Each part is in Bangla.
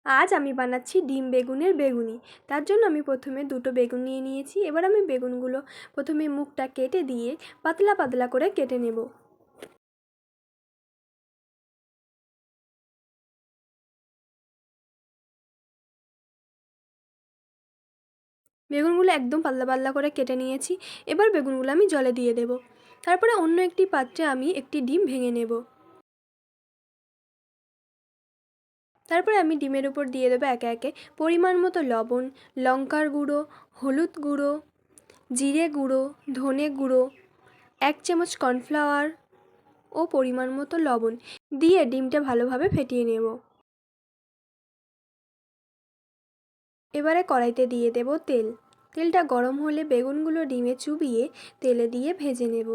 আজ আমি বানাচ্ছি ডিম বেগুনের বেগুনি। তার জন্য আমি প্রথমে দুটো বেগুন নিয়ে নিয়েছি। এবার আমি বেগুনগুলো প্রথমে মুখটা কেটে দিয়ে পাতলা পাতলা করে কেটে নেব। বেগুনগুলো একদম পাতলা পাতলা করে কেটে নিয়েছি। এবার বেগুনগুলো আমি জলে দিয়ে দেব। তারপরে অন্য একটি পাত্রে আমি একটি ডিম ভেঙে নেব। তারপরে আমি ডিমের উপর দিয়ে দেবো একে একে পরিমাণ মতো লবণ, লঙ্কার গুঁড়ো, হলুদ গুঁড়ো, জিরে গুঁড়ো, ধনে গুঁড়ো, 1 চামচ কর্নফ্লাওয়ার ও পরিমাণ মতো লবণ দিয়ে ডিমটা ভালোভাবে ফেটিয়ে নেব। এবারে কড়াইতে দিয়ে দেব তেল। তেলটা গরম হলে বেগুনগুলো ডিমে চুবিয়ে তেলে দিয়ে ভেজে নেব।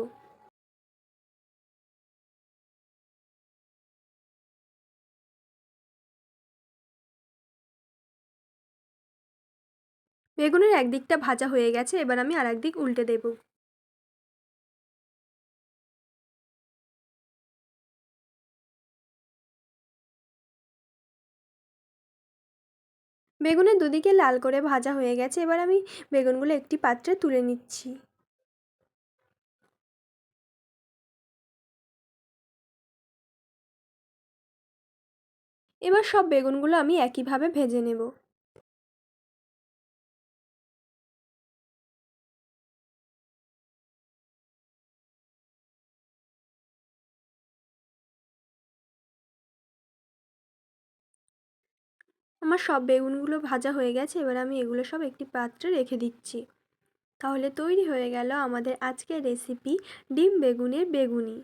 বেগুনের একদিকটা ভাজা হয়ে গেছে, এবার আমি আর একদিক উল্টে দেব। বেগুনের দুদিকে লাল করে ভাজা হয়ে গেছে, এবার আমি বেগুনগুলো একটি পাত্রে তুলে নিচ্ছি। এবার সব বেগুনগুলো আমি একইভাবে ভেজে নেব। আমার সব বেগুনগুলো ভাজা হয়ে গেছে, এবার আমি এগুলো সব একটি পাত্রে রেখে দিচ্ছি। তাহলে তৈরি হয়ে গেল আমাদের আজকের রেসিপি ডিম বেগুনের বেগুনি।